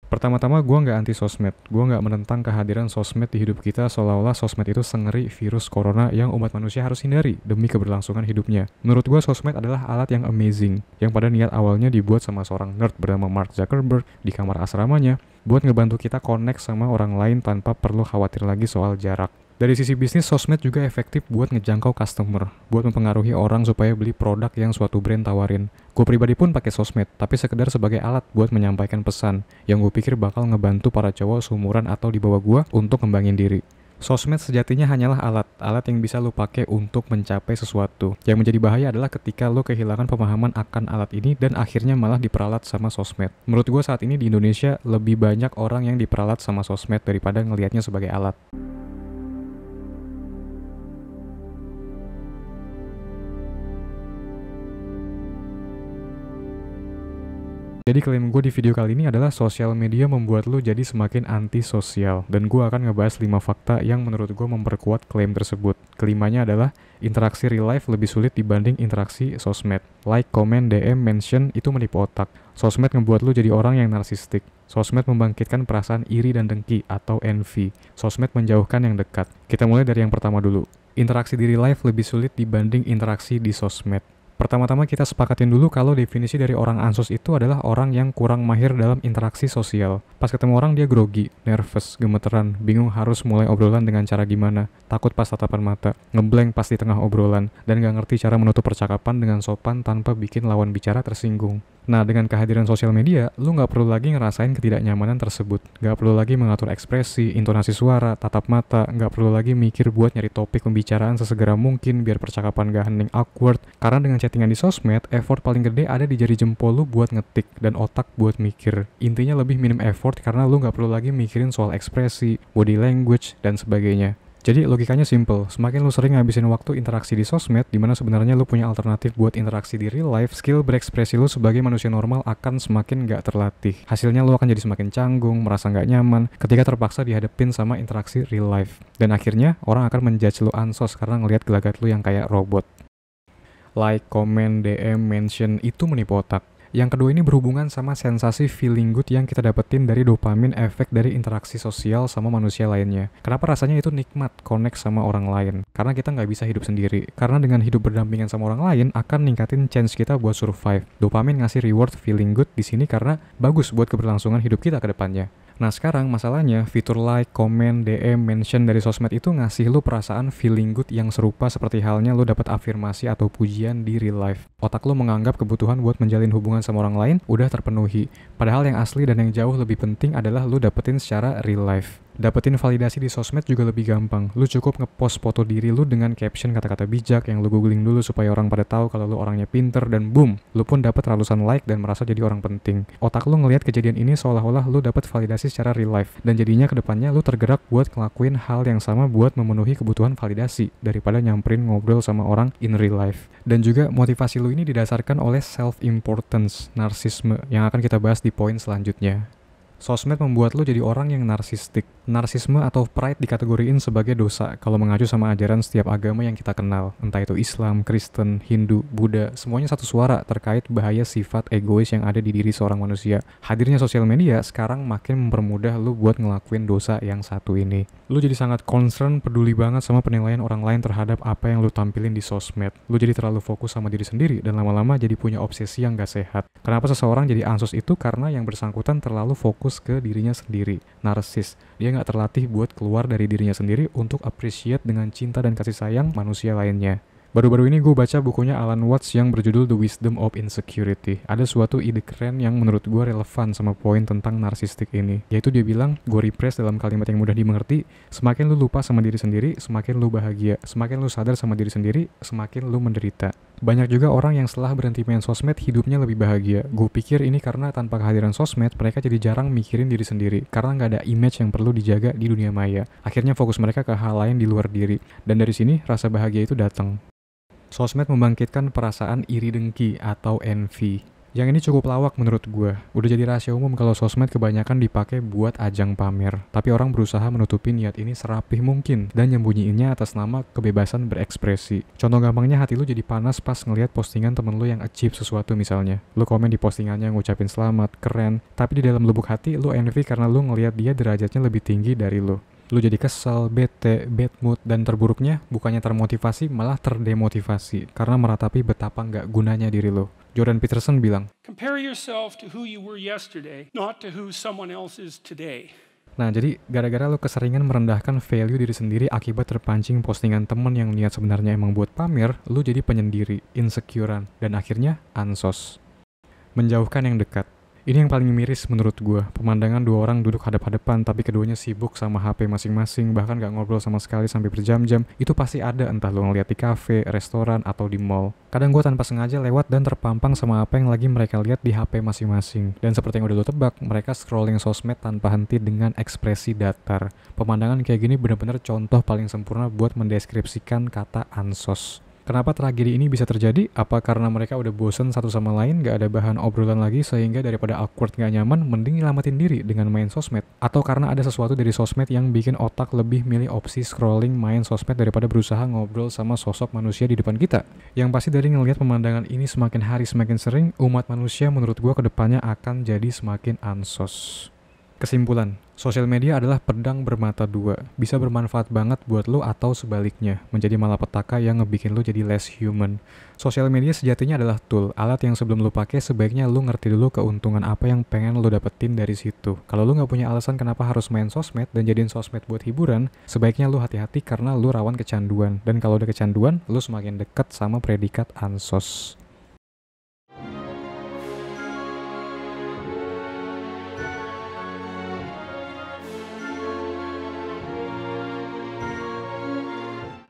Pertama-tama gue nggak anti sosmed, gue nggak menentang kehadiran sosmed di hidup kita seolah-olah sosmed itu sengeri virus corona yang umat manusia harus hindari demi keberlangsungan hidupnya. Menurut gue sosmed adalah alat yang amazing, yang pada niat awalnya dibuat sama seorang nerd bernama Mark Zuckerberg di kamar asramanya, buat ngebantu kita connect sama orang lain tanpa perlu khawatir lagi soal jarak. Dari sisi bisnis, sosmed juga efektif buat ngejangkau customer, buat mempengaruhi orang supaya beli produk yang suatu brand tawarin. Gue pribadi pun pakai sosmed, tapi sekedar sebagai alat buat menyampaikan pesan, yang gue pikir bakal ngebantu para cowok seumuran atau di bawah gue untuk ngembangin diri. Sosmed sejatinya hanyalah alat yang bisa lo pakai untuk mencapai sesuatu. Yang menjadi bahaya adalah ketika lo kehilangan pemahaman akan alat ini dan akhirnya malah diperalat sama sosmed. Menurut gue saat ini di Indonesia lebih banyak orang yang diperalat sama sosmed daripada ngelihatnya sebagai alat. Jadi klaim gue di video kali ini adalah sosial media membuat lo jadi semakin antisosial. Dan gue akan ngebahas 5 fakta yang menurut gue memperkuat klaim tersebut. Kelimanya adalah interaksi real life lebih sulit dibanding interaksi sosmed. Like, comment, DM, mention itu menipu otak. Sosmed ngebuat lo jadi orang yang narsistik. Sosmed membangkitkan perasaan iri dan dengki atau envy. Sosmed menjauhkan yang dekat. Kita mulai dari yang pertama dulu. Interaksi di real life lebih sulit dibanding interaksi di sosmed. Pertama-tama kita sepakatin dulu kalau definisi dari orang ansos itu adalah orang yang kurang mahir dalam interaksi sosial. Pas ketemu orang dia grogi, nervous, gemeteran, bingung harus mulai obrolan dengan cara gimana, takut pas tatapan mata, ngeblank pas di tengah obrolan, dan gak ngerti cara menutup percakapan dengan sopan tanpa bikin lawan bicara tersinggung. Nah, dengan kehadiran sosial media, lu nggak perlu lagi ngerasain ketidaknyamanan tersebut. Nggak perlu lagi mengatur ekspresi, intonasi suara, tatap mata, nggak perlu lagi mikir buat nyari topik pembicaraan sesegera mungkin biar percakapan gak hening awkward. Karena dengan chattingan di sosmed, effort paling gede ada di jari jempol lu buat ngetik dan otak buat mikir. Intinya lebih minim effort karena lu nggak perlu lagi mikirin soal ekspresi, body language, dan sebagainya. Jadi logikanya simple, semakin lu sering ngabisin waktu interaksi di sosmed, dimana sebenarnya lu punya alternatif buat interaksi di real life, skill berekspresi lu sebagai manusia normal akan semakin gak terlatih. Hasilnya lu akan jadi semakin canggung, merasa gak nyaman, ketika terpaksa dihadapin sama interaksi real life. Dan akhirnya, orang akan menjudge lu ansos karena ngelihat gelagat lu yang kayak robot. Like, comment, DM, mention, itu menipu otak. Yang kedua ini berhubungan sama sensasi feeling good yang kita dapetin dari dopamin efek dari interaksi sosial sama manusia lainnya. Kenapa rasanya itu nikmat connect sama orang lain? Karena kita nggak bisa hidup sendiri. Karena dengan hidup berdampingan sama orang lain akan ningkatin chance kita buat survive. Dopamin ngasih reward feeling good di sini karena bagus buat keberlangsungan hidup kita ke depannya. Nah sekarang masalahnya fitur like, comment, DM, mention dari sosmed itu ngasih lu perasaan feeling good yang serupa seperti halnya lu dapat afirmasi atau pujian di real life. Otak lu menganggap kebutuhan buat menjalin hubungan sama orang lain udah terpenuhi. Padahal yang asli dan yang jauh lebih penting adalah lu dapetin secara real life. Dapetin validasi di sosmed juga lebih gampang. Lu cukup ngepost foto diri lu dengan caption kata-kata bijak yang lu googling dulu supaya orang pada tahu kalau lu orangnya pinter dan boom, lu pun dapet ratusan like dan merasa jadi orang penting. Otak lu ngelihat kejadian ini seolah-olah lu dapet validasi secara real life dan jadinya kedepannya lu tergerak buat ngelakuin hal yang sama buat memenuhi kebutuhan validasi daripada nyamperin ngobrol sama orang in real life. Dan juga motivasi lu ini didasarkan oleh self-importance, narsisme yang akan kita bahas di poin selanjutnya. Sosmed membuat lo jadi orang yang narsistik. Narsisme atau pride dikategoriin sebagai dosa kalau mengacu sama ajaran setiap agama yang kita kenal. Entah itu Islam, Kristen, Hindu, Buddha, semuanya satu suara terkait bahaya sifat egois yang ada di diri seorang manusia. Hadirnya sosial media sekarang makin mempermudah lo buat ngelakuin dosa yang satu ini. Lo jadi sangat concern, peduli banget sama penilaian orang lain terhadap apa yang lo tampilin di sosmed. Lo jadi terlalu fokus sama diri sendiri dan lama-lama jadi punya obsesi yang gak sehat. Kenapa seseorang jadi ansos itu? Karena yang bersangkutan terlalu fokus ke dirinya sendiri, narsis. Dia nggak terlatih buat keluar dari dirinya sendiri untuk appreciate dengan cinta dan kasih sayang manusia lainnya. Baru-baru ini gue baca bukunya Alan Watts yang berjudul The Wisdom of Insecurity. Ada suatu ide keren yang menurut gue relevan sama poin tentang narsistik ini. Yaitu dia bilang, gue repress dalam kalimat yang mudah dimengerti, semakin lu lupa sama diri sendiri, semakin lu bahagia. Semakin lu sadar sama diri sendiri, semakin lu menderita. Banyak juga orang yang setelah berhenti main sosmed hidupnya lebih bahagia. Gue pikir ini karena tanpa kehadiran sosmed, mereka jadi jarang mikirin diri sendiri. Karena nggak ada image yang perlu dijaga di dunia maya. Akhirnya fokus mereka ke hal lain di luar diri. Dan dari sini, rasa bahagia itu datang. Sosmed membangkitkan perasaan iri dengki atau envy. Yang ini cukup lawak menurut gue. Udah jadi rahasia umum kalau sosmed kebanyakan dipakai buat ajang pamer. Tapi orang berusaha menutupi niat ini serapih mungkin dan nyembunyiinnya atas nama kebebasan berekspresi. Contoh gampangnya, hati lu jadi panas pas ngelihat postingan temen lu yang achieve sesuatu misalnya. Lu komen di postingannya ngucapin selamat, keren. Tapi di dalam lubuk hati lu envy karena lu ngelihat dia derajatnya lebih tinggi dari lu. Lu jadi kesel, bete, bad mood, dan terburuknya bukannya termotivasi malah terdemotivasi karena meratapi betapa nggak gunanya diri lu. Jordan Peterson bilang, compare yourself to who you were yesterday, not to who someone else is today. nah jadi gara-gara lu keseringan merendahkan value diri sendiri akibat terpancing postingan temen yang niat sebenarnya emang buat pamer, lu jadi penyendiri, insecurean, dan akhirnya ansos. Menjauhkan yang dekat. Ini yang paling miris menurut gue. Pemandangan dua orang duduk hadap-hadapan tapi keduanya sibuk sama HP masing-masing, bahkan gak ngobrol sama sekali sampai berjam-jam. Itu pasti ada, entah lo ngeliat di kafe, restoran, atau di mall. Kadang gue tanpa sengaja lewat dan terpampang sama apa yang lagi mereka lihat di HP masing-masing. Dan seperti yang udah lo tebak, mereka scrolling sosmed tanpa henti dengan ekspresi datar. Pemandangan kayak gini benar-benar contoh paling sempurna buat mendeskripsikan kata ansos. Kenapa tragedi ini bisa terjadi? Apa karena mereka udah bosen satu sama lain, gak ada bahan obrolan lagi sehingga daripada awkward gak nyaman, mending nyelamatin diri dengan main sosmed? Atau karena ada sesuatu dari sosmed yang bikin otak lebih milih opsi scrolling main sosmed daripada berusaha ngobrol sama sosok manusia di depan kita? Yang pasti dari ngelihat pemandangan ini semakin hari semakin sering, umat manusia menurut gua kedepannya akan jadi semakin ansos. Kesimpulan, sosial media adalah pedang bermata dua. Bisa bermanfaat banget buat lo atau sebaliknya, menjadi malapetaka yang ngebikin lo jadi less human. Sosial media sejatinya adalah tool, alat yang sebelum lo pakai sebaiknya lo ngerti dulu keuntungan apa yang pengen lo dapetin dari situ. Kalau lo nggak punya alasan kenapa harus main sosmed dan jadiin sosmed buat hiburan, sebaiknya lo hati-hati karena lo rawan kecanduan. Dan kalau udah kecanduan, lo semakin dekat sama predikat ansos.